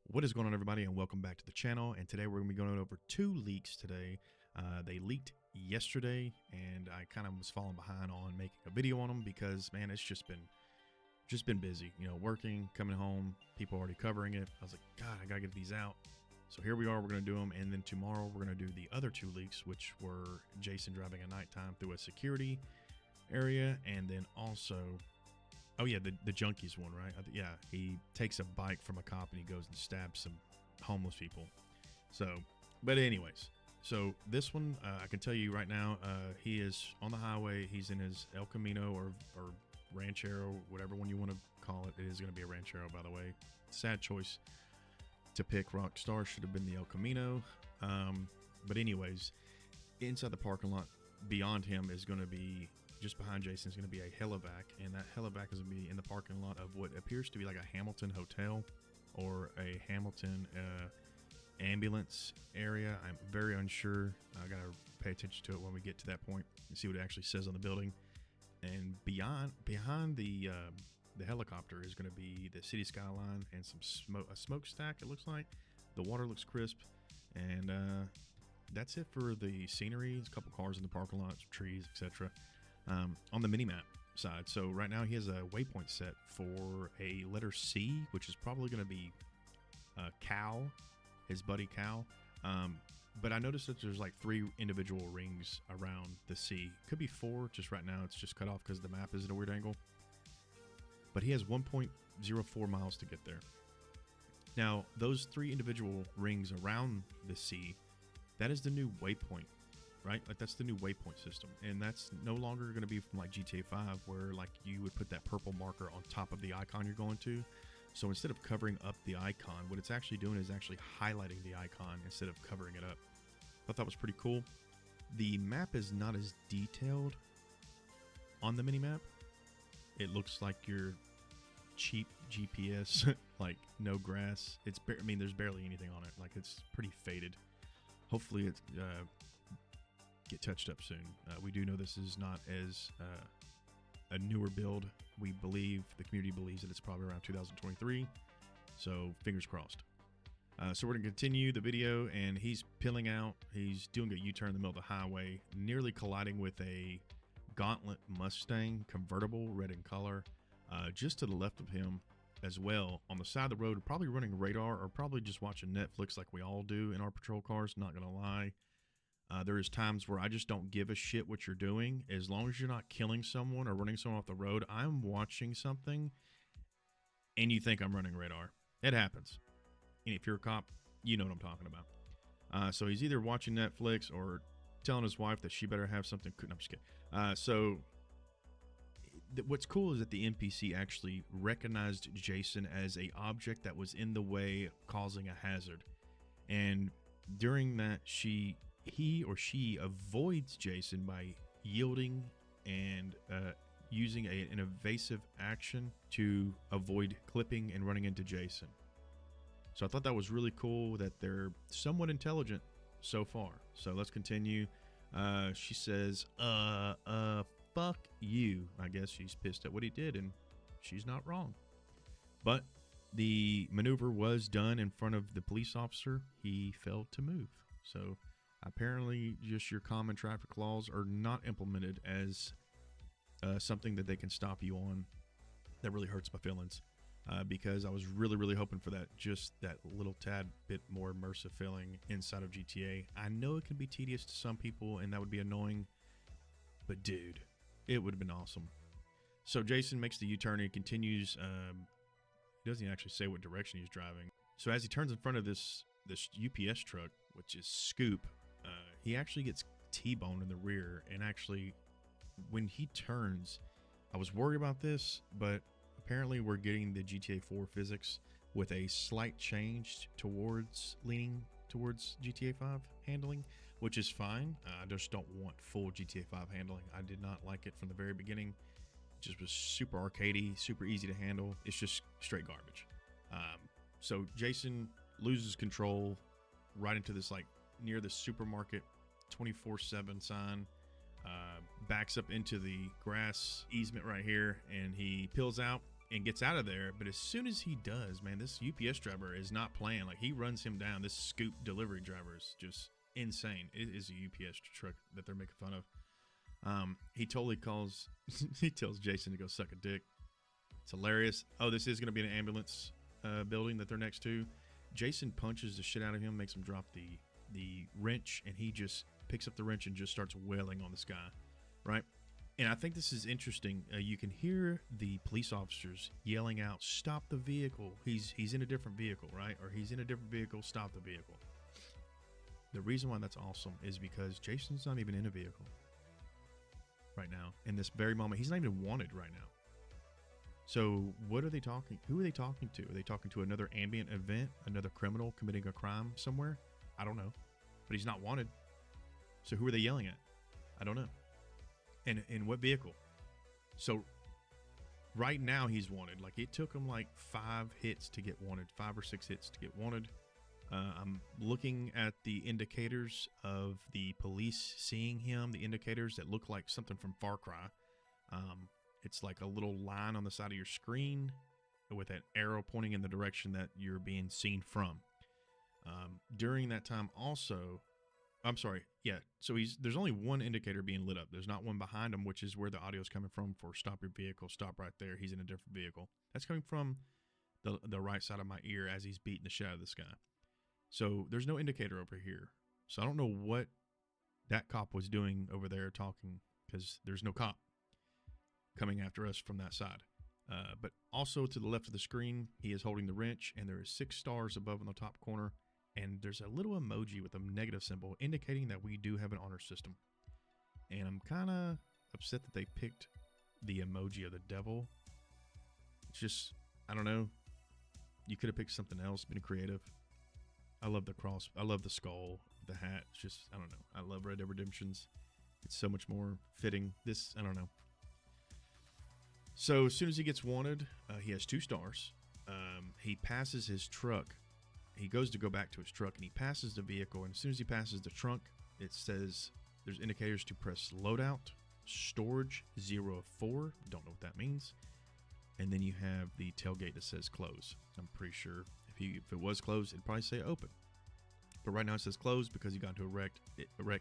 What is going on, everybody, and welcome back to the channel. And today we're going to be going over 2 leaks today. They leaked yesterday, and I kind of was falling behind on making a video on them because, man, it's just been busy. You know, working, coming home, people already covering it. I was like, God, I gotta get these out. So here we are. We're going to do them, and then tomorrow we're going to do the other 2 leaks, which were Jason driving at nighttime through a security area, and then also, oh yeah, the junkies one, right? Yeah, he takes a bike from a cop and he goes and stabs some homeless people. So, but anyways, so this one, I can tell you right now, he is on the highway. He's in his El Camino or Ranchero, whatever one you want to call it. It is going to be a Ranchero, by the way. Sad choice to pick. Rockstar should have been the El Camino. But anyways, inside the parking lot beyond him is going to be, just behind Jason is going to be a helivac, and that helivac is going to be in the parking lot of what appears to be like a Hamilton hotel or a Hamilton ambulance area. I'm very unsure. I got to pay attention to it when we get to that point and see what it actually says on the building. And behind the helicopter is going to be the city skyline and a smokestack, it looks like. The water looks crisp, and that's it for the scenery. There's a couple cars in the parking lot, some trees, etc. On the mini-map side, so right now he has a waypoint set for a letter C, which is probably going to be Cal, his buddy Cal. But I noticed that there's like 3 individual rings around the C. Could be 4, just right now it's just cut off because the map is at a weird angle. But he has 1.04 miles to get there. Now, those 3 individual rings around the C, that is the new waypoint, right? Like, that's the new waypoint system, and that's no longer going to be from like GTA 5 where like you would put that purple marker on top of the icon you're going to. So instead of covering up the icon, what it's actually doing is actually highlighting the icon instead of covering it up. I thought that was pretty cool. The map is not as detailed on the mini map. It looks like your cheap GPS, like no grass. I mean, there's barely anything on it. Like, it's pretty faded. Hopefully it's get touched up soon. We do know this is not as a newer build. We believe, the community believes, that it's probably around 2023, so fingers crossed. So we're going to continue the video, and he's peeling out. He's doing a U-turn in the middle of the highway, nearly colliding with a Gauntlet Mustang convertible, red in color, just to the left of him as well. On the side of the road, probably running radar or probably just watching Netflix like we all do in our patrol cars, not going to lie. There is times where I just don't give a shit what you're doing. As long as you're not killing someone or running someone off the road, I'm watching something and you think I'm running radar. It happens. And if you're a cop, you know what I'm talking about. So he's either watching Netflix or telling his wife that she better have something. No, I'm just kidding. What's cool is that the NPC actually recognized Jason as a object that was in the way, causing a hazard. And during that, he or she avoids Jason by yielding and using an evasive action to avoid clipping and running into Jason. So I thought that was really cool that they're somewhat intelligent so far. So let's continue. She says, fuck you. I guess she's pissed at what he did, and she's not wrong. But the maneuver was done in front of the police officer. He failed to move. So apparently just your common traffic laws are not implemented as something that they can stop you on. That really hurts my feelings because I was really hoping for that, just that little tad bit more immersive feeling inside of GTA. I know it can be tedious to some people and that would be annoying, but dude, it would have been awesome. So Jason makes the U-turn and continues. He doesn't even actually say what direction he's driving. So as he turns in front of this UPS truck, which is Scoop, he actually gets T-boned in the rear. And actually, when he turns, I was worried about this, but apparently we're getting the GTA 4 physics with a slight change towards leaning towards GTA 5 handling, which is fine. I just don't want full GTA 5 handling. I did not like it from the very beginning. It just was super arcadey, super easy to handle. It's just straight garbage. So Jason loses control right into this, like, near the supermarket 24/7 sign. backs up into the grass easement right here, and he peels out and gets out of there. But as soon as he does, man, this UPS driver is not playing. Like, he runs him down. This scoop delivery driver is just insane. It is a UPS truck that they're making fun of. He totally calls, he tells Jason to go suck a dick. It's hilarious. Oh, this is going to be an ambulance building that they're next to. Jason punches the shit out of him, makes him drop the wrench, and he just picks up the wrench and just starts wailing on this guy, right? And I think this is interesting. You can hear the police officers yelling out, "Stop the vehicle. He's in a different vehicle," right? Or "He's in a different vehicle. Stop the vehicle." The reason why that's awesome is because Jason's not even in a vehicle right now. In this very moment, he's not even wanted right now. So what are they talking? Who are they talking to? Are they talking to another ambient event, another criminal committing a crime somewhere? I don't know. But he's not wanted. So who are they yelling at? I don't know. And in what vehicle? So right now he's wanted. Like, it took him like 5 hits to get wanted, 5 or 6 hits to get wanted. I'm looking at the indicators of the police seeing him, the indicators that look like something from Far Cry. It's like a little line on the side of your screen with an arrow pointing in the direction that you're being seen from. During that time also, I'm sorry, yeah, so there's only one indicator being lit up. There's not one behind him, which is where the audio is coming from for "Stop your vehicle, stop right there. He's in a different vehicle." That's coming from the right side of my ear as he's beating the shit out of this guy. So there's no indicator over here. So I don't know what that cop was doing over there talking, because there's no cop coming after us from that side. But also to the left of the screen, he is holding the wrench, and there is 6 stars above in the top corner. And there's a little emoji with a negative symbol indicating that we do have an honor system. And I'm kind of upset that they picked the emoji of the devil. It's just, I don't know. You could have picked something else, been creative. I love the cross. I love the skull, the hat. It's just, I don't know. I love Red Dead Redemptions. It's so much more fitting. This, I don't know. So as soon as he gets wanted, he has 2 stars. He passes his truck. He goes to go back to his truck, and he passes the vehicle. And as soon as he passes the trunk, it says there's indicators to press loadout, storage 0 of 4. Don't know what that means. And then you have the tailgate that says close. I'm pretty sure if it was closed, it'd probably say open. But right now it says closed because he got into a wreck.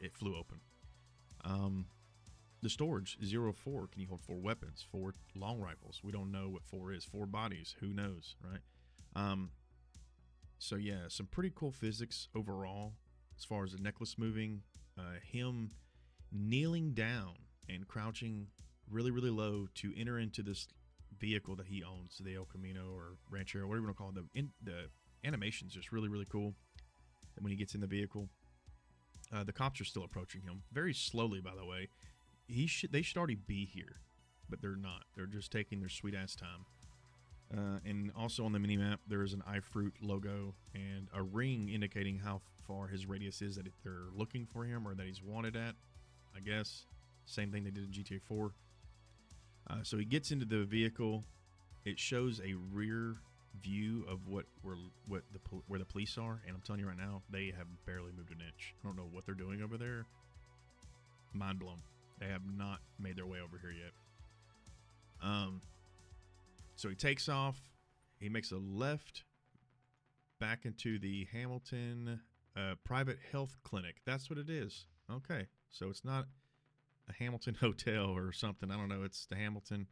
It flew open. The storage 0 of 4. Can you hold 4 weapons, 4 long rifles? We don't know what 4 is. 4 bodies. Who knows, right? So yeah, some pretty cool physics overall as far as the necklace moving, him kneeling down and crouching really, really low to enter into this vehicle that he owns, the El Camino or Ranchero, whatever you want to call it. The animation's just really, really cool. And when he gets in the vehicle, the cops are still approaching him very slowly, by the way. They should already be here, but they're not. They're just taking their sweet ass time. And also on the minimap, there is an iFruit logo and a ring indicating how far his radius is that they're looking for him or that he's wanted at, I guess. Same thing they did in GTA 4. So he gets into the vehicle. It shows a rear view of where the police are, and I'm telling you right now, they have barely moved an inch. I don't know what they're doing over there. Mind blown. They have not made their way over here yet. So he takes off. He makes a left back into the Hamilton private health clinic. That's what it is. Okay. So it's not a Hamilton hotel or something. I don't know. It's the Hamilton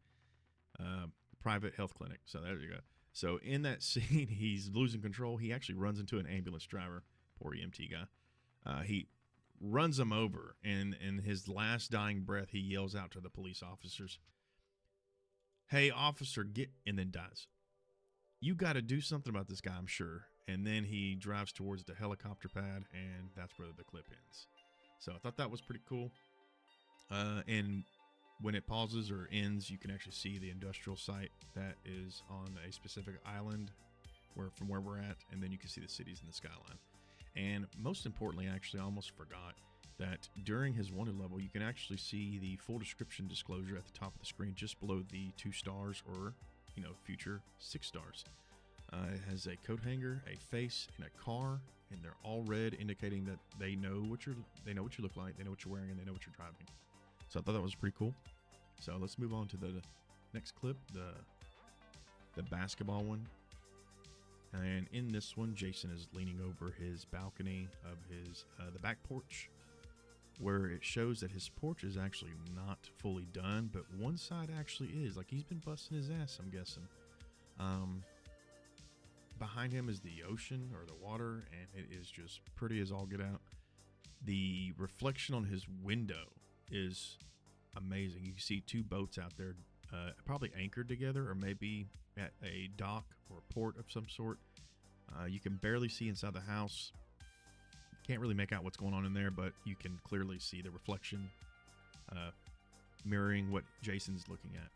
private health clinic. So there you go. So in that scene, he's losing control. He actually runs into an ambulance driver. Poor EMT guy. He runs him over, and in his last dying breath, he yells out to the police officers, "Hey, officer, get," and then dies. You got to do something about this guy, I'm sure. And then he drives towards the helicopter pad, and that's where the clip ends. So I thought that was pretty cool. And when it pauses or ends, you can actually see the industrial site that is on a specific island from where we're at, and then you can see the cities in the skyline. And most importantly, actually, I almost forgot that during his wanted level, you can actually see the full description disclosure at the top of the screen, just below the 2 stars or, future 6 stars. It has a coat hanger, a face, and a car, and they're all red, indicating that they know what you look like, they know what you're wearing, and they know what you're driving. So I thought that was pretty cool. So let's move on to the next clip, the basketball one. And in this one, Jason is leaning over his balcony of his the back porch, where it shows that his porch is actually not fully done, but one side actually is. Like, he's been busting his ass, I'm guessing. Behind him is the ocean or the water, and it is just pretty as all get out. The reflection on his window is amazing. You can see two boats out there, probably anchored together, or maybe at a dock or a port of some sort. You can barely see inside the house. Can't really make out what's going on in there, but you can clearly see the reflection mirroring what Jason's looking at.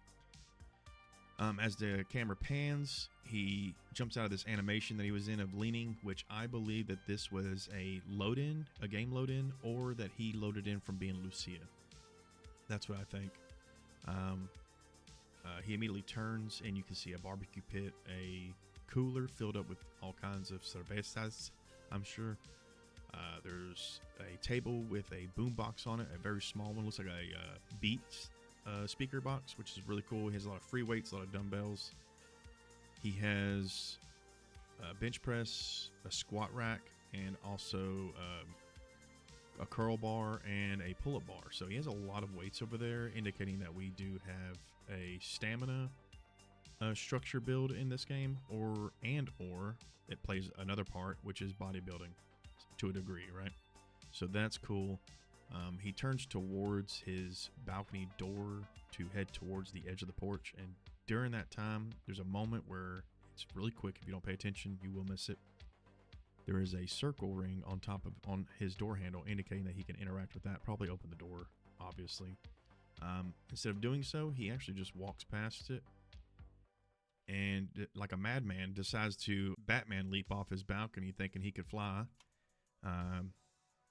As the camera pans, he jumps out of this animation that he was in of leaning, which I believe that this was a load-in, a game load-in, or that he loaded in from being Lucia. That's what I think. He immediately turns, and you can see a barbecue pit, a cooler filled up with all kinds of cervezas, I'm sure. There's a table with a boombox on it, a very small one, looks like a Beats speaker box, which is really cool. He has a lot of free weights, a lot of dumbbells. He has a bench press, a squat rack, and also a curl bar and a pull-up bar. So he has a lot of weights over there, indicating that we do have a stamina structure build in this game, or it plays another part, which is bodybuilding to a degree, right? So that's cool. He turns towards his balcony door to head towards the edge of the porch, and during that time, there's a moment where it's really quick. If you don't pay attention, you will miss it. There is a circle ring on his door handle, indicating that he can interact with that. Probably open the door, obviously. Instead of doing so, he actually just walks past it, and like a madman, decides to Batman leap off his balcony, thinking he could fly.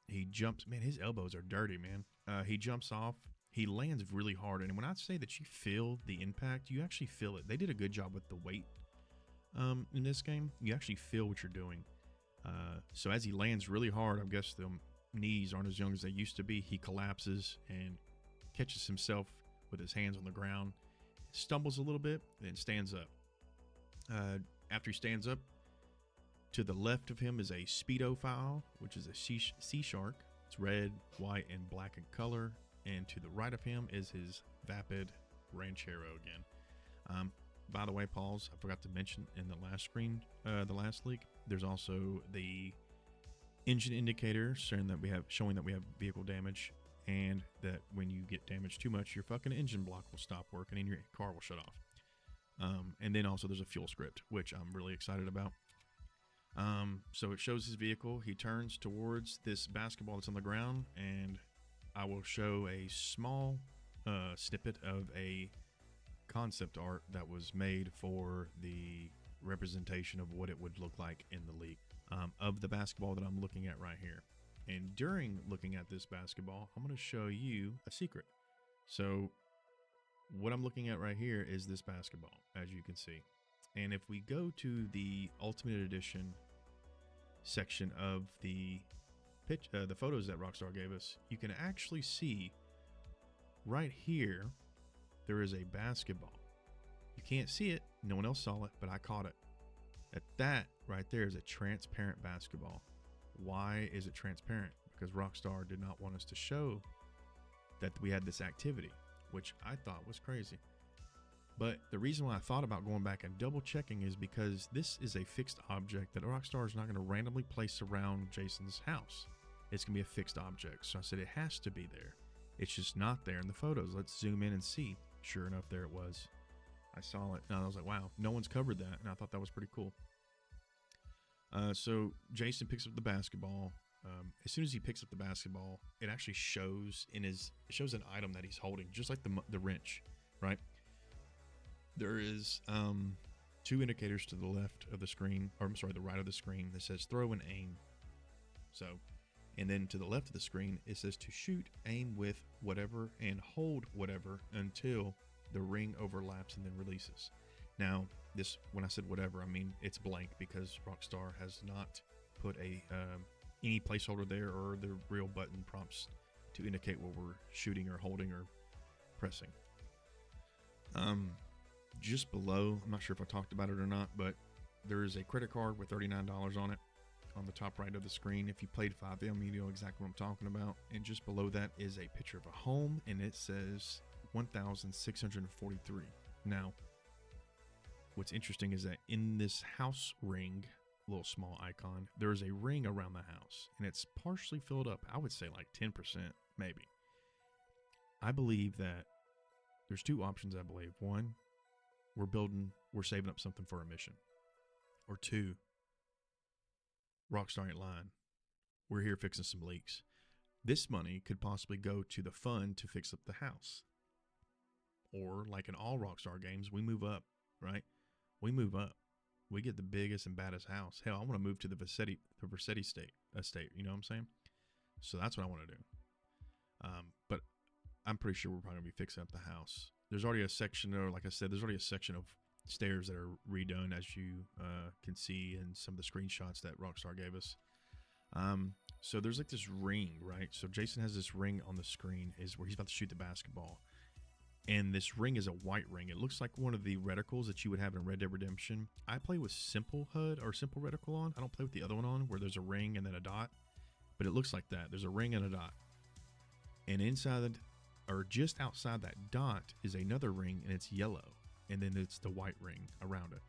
He jumps. Man, his elbows are dirty, man. He jumps off. He lands really hard. And when I say that you feel the impact, you actually feel it. They did a good job with the weight in this game. You actually feel what you're doing. So as he lands really hard, I guess the knees aren't as young as they used to be. He collapses and catches himself with his hands on the ground, stumbles a little bit, then stands up. After he stands up, to the left of him is a Speedophile, which is a sea shark. It's red, white, and black in color. And to the right of him is his Vapid Ranchero again. By the way, pause, I forgot to mention in the last screen, the last leak, there's also the engine indicator showing that we have vehicle damage, and that when you get damaged too much, your fucking engine block will stop working and your car will shut off. And then also there's a fuel script, which I'm really excited about. So it shows his vehicle. He turns towards this basketball that's on the ground, and I will show a small snippet of a concept art that was made for the representation of what it would look like in the league of the basketball that I'm looking at right here. And during looking at this basketball, I'm going to show you a secret. So what I'm looking at right here is this basketball, as you can see. And if we go to the Ultimate Edition section of the photos that Rockstar gave us, you can actually see right here there is a basketball. You can't see it, no one else saw it, but I caught it. That right there is a transparent basketball. Why is it transparent? Because Rockstar did not want us to show that we had this activity, which I thought was crazy. But the reason why I thought about going back and double checking is because this is a fixed object that Rockstar is not going to randomly place around Jason's house. It's going to be a fixed object. So I said it has to be there. It's just not there in the photos. Let's zoom in and see. Sure enough, there it was. I saw it and I was like, wow, no one's covered that. And I thought that was pretty cool. So Jason picks up the basketball. As soon as he picks up the basketball, it actually shows an item that he's holding, just like the wrench, right? There is two indicators to the left of the screen, or I'm sorry, the right of the screen that says throw and aim. So, and then to the left of the screen, it says to shoot, aim with whatever, and hold whatever until the ring overlaps and then releases. Now, this, when I said whatever, I mean it's blank because Rockstar has not put any placeholder there or the real button prompts to indicate what we're shooting or holding or pressing. Just below, I'm not sure if I talked about it or not, but there is a credit card with $39 on it on the top right of the screen. If you played 5M, you know exactly what I'm talking about. And just below that is a picture of a home, and it says 1,643. Now, what's interesting is that in this house ring, little small icon, there is a ring around the house, and it's partially filled up. I would say like 10%, maybe. I believe that there's two options, I believe. One, we're saving up something for a mission. Or two, Rockstar ain't lying. We're here fixing some leaks. This money could possibly go to the fund to fix up the house. Or, like in all Rockstar games, we move up, right? We move up. We get the biggest and baddest house. Hell, I want to move to the Vercetti estate. You know what I'm saying? So that's what I want to do. But I'm pretty sure we're probably going to be fixing up the house. There's already a section, or like I said, there's already a section of stairs that are redone, as you can see in some of the screenshots that Rockstar gave us. So there's like this ring, right? So Jason has this ring on the screen, is where he's about to shoot the basketball. And this ring is a white ring. It looks like one of the reticles that you would have in Red Dead Redemption. I play with simple HUD or simple reticle on. I don't play with the other one on, where there's a ring and then a dot. But it looks like that. There's a ring and a dot. And inside, or just outside that dot, is another ring, and it's yellow. And then it's the white ring around it.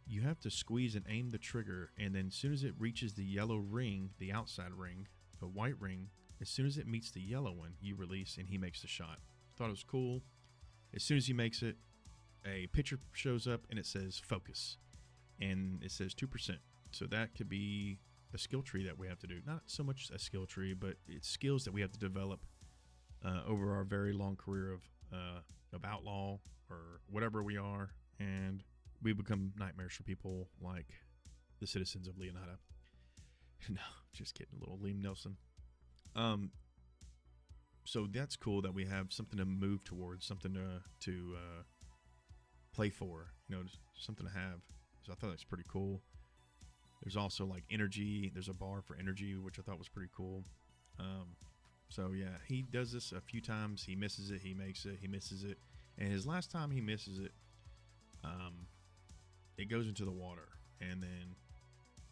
You have to squeeze and aim the trigger, and then as soon as it reaches the yellow ring, the outside ring, the white ring, as soon as it meets the yellow one, you release, and he makes the shot. Thought it was cool. As soon as he makes it, a picture shows up, and it says focus, and it says 2%. So that could be a skill tree that we have to do. Not so much a skill tree, but it's skills that we have to develop over our very long career of outlaw or whatever we are, and we become nightmares for people like the citizens of Leonida. No, just kidding, a little Liam Nelson. So that's cool that we have something to move towards, something to play for, you know, something to have. So I thought that's pretty cool. There's also like energy. There's a bar for energy, which I thought was pretty cool. So yeah, he does this a few times. He misses it. He makes it. He misses it. And his last time he misses it, it goes into the water, and then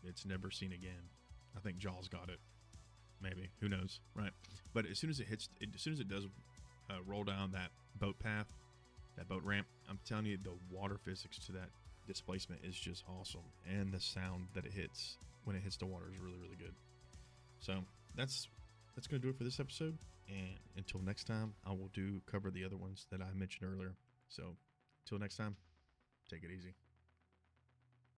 it's never seen again. I think Jaws got it. Maybe, who knows, right? But as soon as it hits, as soon as it does roll down that boat path, that boat ramp, I'm telling you, the water physics to that displacement is just awesome, and the sound that it hits when it hits the water is really, really good. So that's gonna do it for this episode, and until next time, I will cover the other ones that I mentioned earlier. So until next time, take it easy.